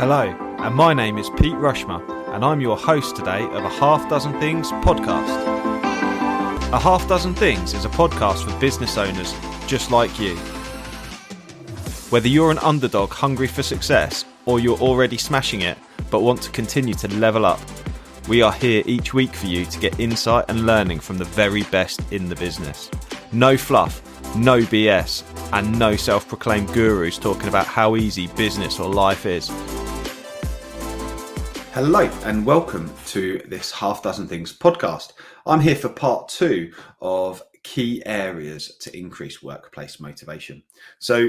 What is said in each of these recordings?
Hello, and my name is Pete Rushmer, and I'm your host today of A Half Dozen Things podcast. A Half Dozen Things is a podcast for business owners just like you. Whether you're an underdog hungry for success, or you're already smashing it but want to continue to level up, we are here each week for you to get insight and learning from the very best in the business. No fluff, no BS, and no self-proclaimed gurus talking about how easy business or life is. Hello and welcome to this Half Dozen Things podcast. I'm here for part 2 of key areas to increase workplace motivation. So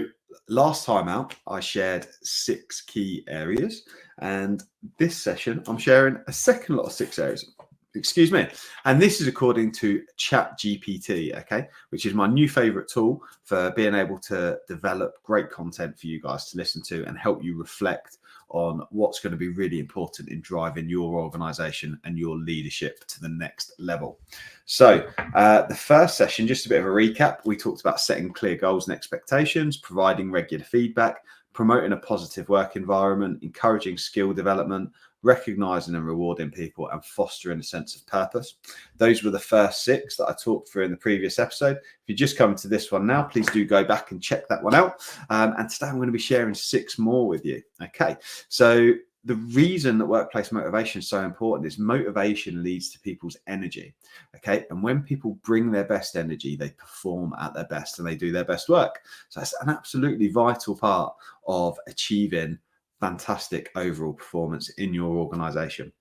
last time out, I shared 6 key areas, and this session I'm sharing a second lot of 6 areas. Excuse me. And this is according to ChatGPT, okay, which is my new favorite tool for being able to develop great content for you guys to listen to and help you reflect on what's going to be really important in driving your organization and your leadership to the next level. So the first session, just a bit of a recap, we talked about setting clear goals and expectations, providing regular feedback, promoting a positive work environment, encouraging skill development, recognizing and rewarding people, and fostering a sense of purpose. Those were the first 6 that I talked through in the previous episode. If you just come to this one now, please do go back and check that one out. And today I'm going to be sharing 6 more with you. Okay, so the reason that workplace motivation is so important is motivation leads to people's energy. Okay, and when people bring their best energy, they perform at their best and they do their best work. So that's an absolutely vital part of achieving fantastic overall performance in your organization.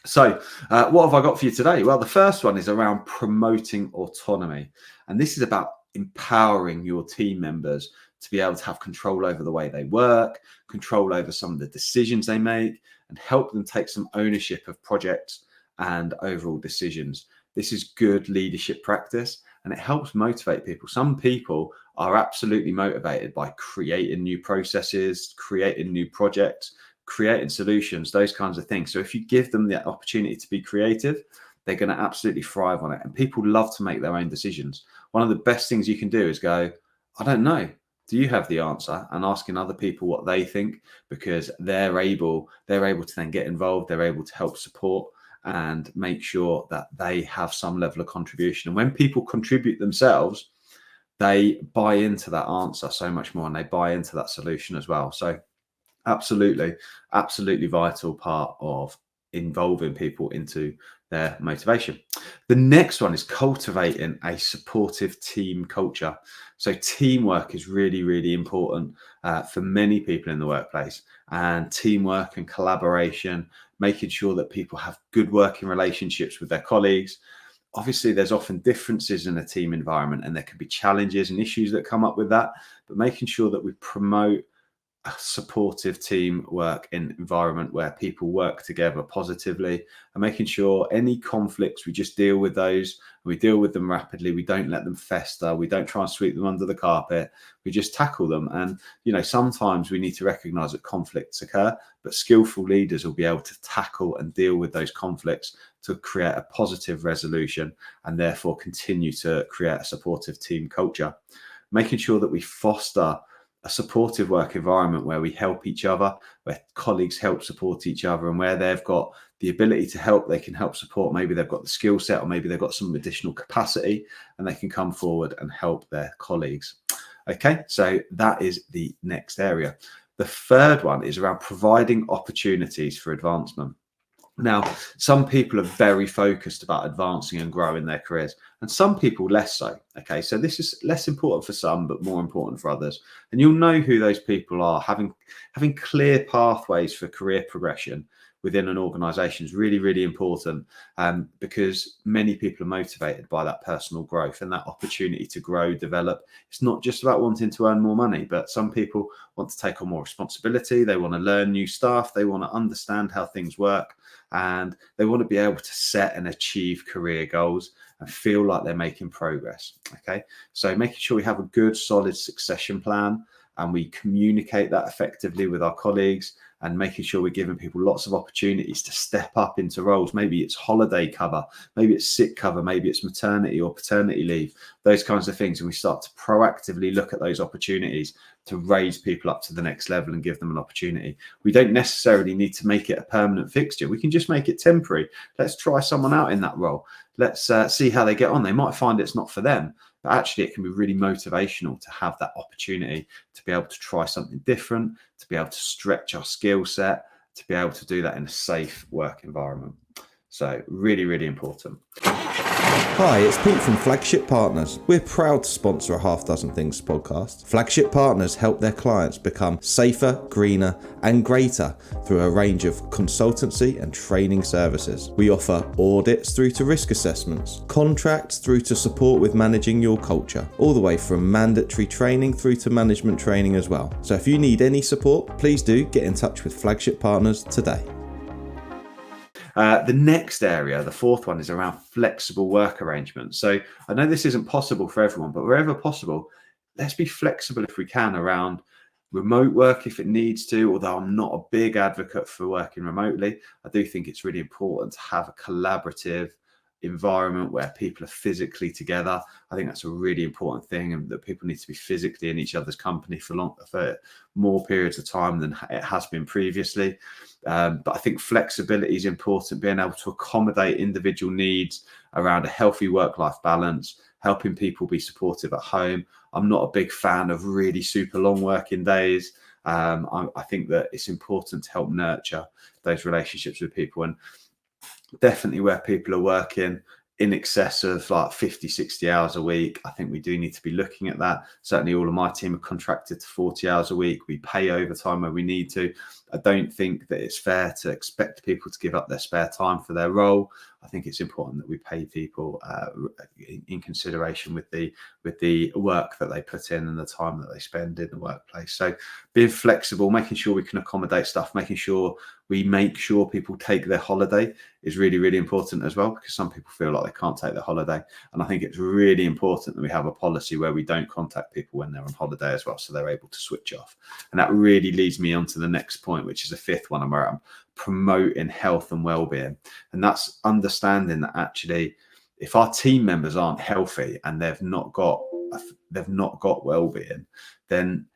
So what have I got for you today? Well, the first one is around promoting autonomy. And this is about empowering your team members to be able to have control over the way they work, control over some of the decisions they make, and help them take some ownership of projects and overall decisions. This is good leadership practice, and it helps motivate people. Some people are absolutely motivated by creating new processes, creating new projects, creating solutions, those kinds of things. So if you give them the opportunity to be creative, they're going to absolutely thrive on it. And people love to make their own decisions. One of the best things you can do is go, I don't know. Do you have the answer? And asking other people what they think, because they're able to then get involved. They're able to help support and make sure that they have some level of contribution. And when people contribute themselves, they buy into that answer so much more, and they buy into that solution as well. So absolutely vital part of involving people into their motivation. The next one is cultivating a supportive team culture. So teamwork is really, really important for many people in the workplace, and teamwork and collaboration, making sure that people have good working relationships with their colleagues. Obviously, there's often differences in a team environment, and there can be challenges and issues that come up with that, but making sure that we promote a supportive teamwork environment where people work together positively, and making sure any conflicts, we just deal with those, we deal with them rapidly, we don't let them fester, we don't try and sweep them under the carpet, we just tackle them. And sometimes we need to recognize that conflicts occur, but skillful leaders will be able to tackle and deal with those conflicts to create a positive resolution, and therefore continue to create a supportive team culture. Making sure that we foster a supportive work environment where we help each other, where colleagues help support each other, and where they've got the ability to help, they can help support. Maybe they've got the skill set, or maybe they've got some additional capacity, and they can come forward and help their colleagues. Okay, so that is the next area. The third one is around providing opportunities for advancement. Now, some people are very focused about advancing and growing their careers, and some people less so. Okay, so this is less important for some, but more important for others. And you'll know who those people are. Having clear pathways for career progression within an organization is really, really important, because many people are motivated by that personal growth and that opportunity to grow, develop. It's not just about wanting to earn more money, but some people want to take on more responsibility. They want to learn new stuff. They want to understand how things work, and they want to be able to set and achieve career goals and feel like they're making progress. Okay, so making sure we have a good, solid succession plan and we communicate that effectively with our colleagues, and making sure we're giving people lots of opportunities to step up into roles. Maybe it's holiday cover, maybe it's sick cover, maybe it's maternity or paternity leave, those kinds of things. And we start to proactively look at those opportunities to raise people up to the next level and give them an opportunity. We don't necessarily need to make it a permanent fixture. We can just make it temporary. Let's try someone out in that role. Let's see how they get on. They might find it's not for them, but actually it can be really motivational to have that opportunity to be able to try something different, to be able to stretch our skill set, to be able to do that in a safe work environment. So really, really important. Hi, it's Pete from Flagship Partners. We're proud to sponsor a Half Dozen Things podcast. Flagship Partners help their clients become safer, greener and greater through a range of consultancy and training services. We offer audits through to risk assessments, contracts through to support with managing your culture, all the way from mandatory training through to management training as well. So if you need any support, please do get in touch with Flagship Partners today. The next area, the fourth one, is around flexible work arrangements. So I know this isn't possible for everyone, but wherever possible, let's be flexible if we can around remote work if it needs to. Although I'm not a big advocate for working remotely, I do think it's really important to have a collaborative environment where people are physically together. I think that's a really important thing, and that people need to be physically in each other's company for more periods of time than it has been previously. But I think flexibility is important, being able to accommodate individual needs around a healthy work-life balance, helping people be supportive at home. I'm not a big fan of really super long working days. I think that it's important to help nurture those relationships with people, and definitely where people are working in excess of like 50, 60 hours a week, I think we do need to be looking at that. Certainly all of my team are contracted to 40 hours a week. We pay overtime where we need to. I don't think that it's fair to expect people to give up their spare time for their role. I think it's important that we pay people in consideration with the work that they put in and the time that they spend in the workplace. So being flexible, making sure we can accommodate stuff, making sure we make sure people take their holiday is really, really important as well, because some people feel like they can't take their holiday. And I think it's really important that we have a policy where we don't contact people when they're on holiday as well, so they're able to switch off. And that really leads me on to the next point, which is the fifth one, where I'm promoting health and well-being. And that's understanding that actually, if our team members aren't healthy and they've not got well-being, then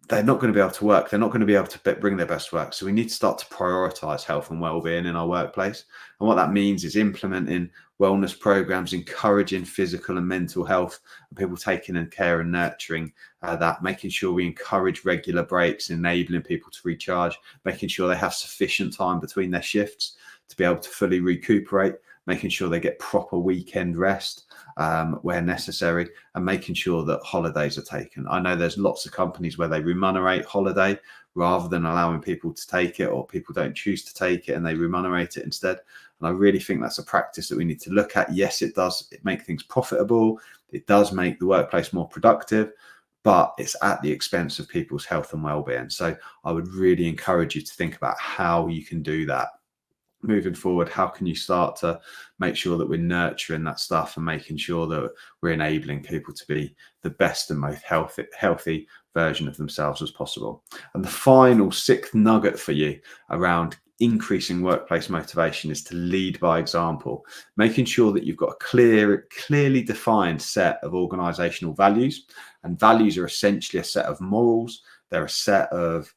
they're not going to be able to work. They're not going to be able to bring their best work. So we need to start to prioritize health and well-being in our workplace. And what that means is implementing wellness programs, encouraging physical and mental health, and people taking in care and nurturing that, making sure we encourage regular breaks, enabling people to recharge, making sure they have sufficient time between their shifts to be able to fully recuperate, making sure they get proper weekend rest where necessary, and making sure that holidays are taken. I know there's lots of companies where they remunerate holiday rather than allowing people to take it, or people don't choose to take it and they remunerate it instead. And I really think that's a practice that we need to look at. Yes, it does make things profitable. It does make the workplace more productive, but it's at the expense of people's health and well-being. So I would really encourage you to think about how you can do that moving forward. How can you start to make sure that we're nurturing that stuff and making sure that we're enabling people to be the best and most healthy version of themselves as possible? And the final sixth nugget for you around increasing workplace motivation is to lead by example, making sure that you've got a clearly defined set of organizational values. And values are essentially a set of morals. They're a set of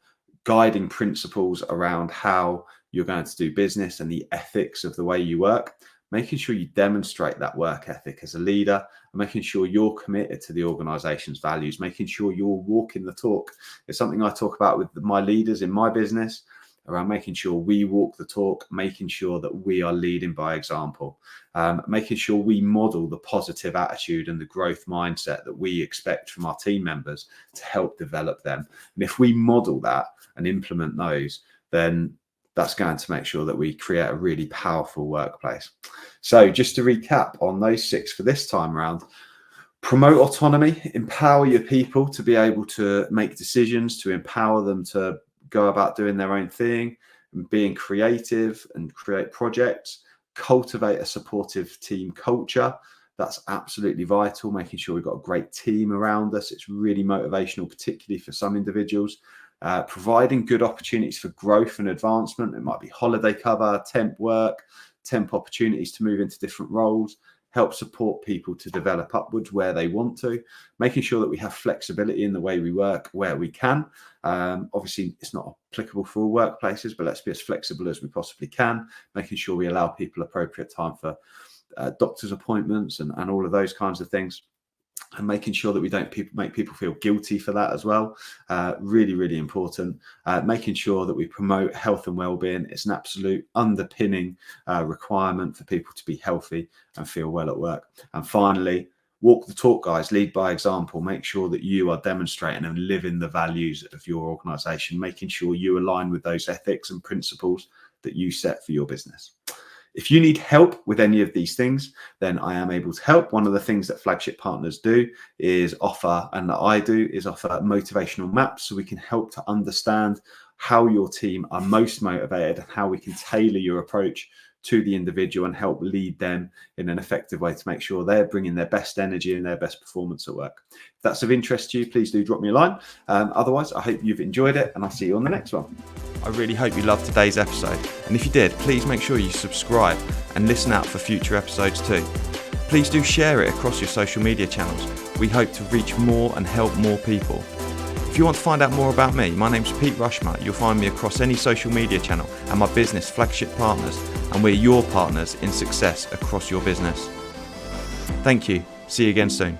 guiding principles around how you're going to do business and the ethics of the way you work. Making sure you demonstrate that work ethic as a leader, and making sure you're committed to the organization's values, making sure you're walking the talk. It's something I talk about with my leaders in my business, around making sure we walk the talk, making sure that we are leading by example, making sure we model the positive attitude and the growth mindset that we expect from our team members to help develop them. And if we model that and implement those, then that's going to make sure that we create a really powerful workplace. So just to recap on those six for this time around: promote autonomy, empower your people to be able to make decisions, to empower them to go about doing their own thing and being creative and create projects. Cultivate a supportive team culture That's absolutely vital, making sure we've got a great team around us. It's really motivational, particularly for some individuals. Providing good opportunities for growth and advancement. It might be holiday cover, temp work, temp opportunities to move into different roles, help support people to develop upwards where they want to, making sure that we have flexibility in the way we work where we can. Obviously, it's not applicable for all workplaces, but let's be as flexible as we possibly can, making sure we allow people appropriate time for doctor's appointments and all of those kinds of things. And making sure that we don't make people feel guilty for that as well. Really, really important. Making sure that we promote health and well-being. It's an absolute underpinning requirement for people to be healthy and feel well at work. And finally, walk the talk, guys. Lead by example. Make sure that you are demonstrating and living the values of your organization, making sure you align with those ethics and principles that you set for your business. If you need help with any of these things, then I am able to help. One of the things that Flagship Partners do is offer, and that I do, is offer motivational maps, so we can help to understand how your team are most motivated and how we can tailor your approach to the individual and help lead them in an effective way to make sure they're bringing their best energy and their best performance at work. If that's of interest to you, please do drop me a line. Otherwise, I hope you've enjoyed it, and I'll see you on the next one. I really hope you loved today's episode, and if you did, please make sure you subscribe and listen out for future episodes too. Please do share it across your social media channels. We hope to reach more and help more people. If you want to find out more about me, my name's Pete Rushmer. You'll find me across any social media channel and my business, Flagship Partners, and we're your partners in success across your business. Thank you. See you again soon.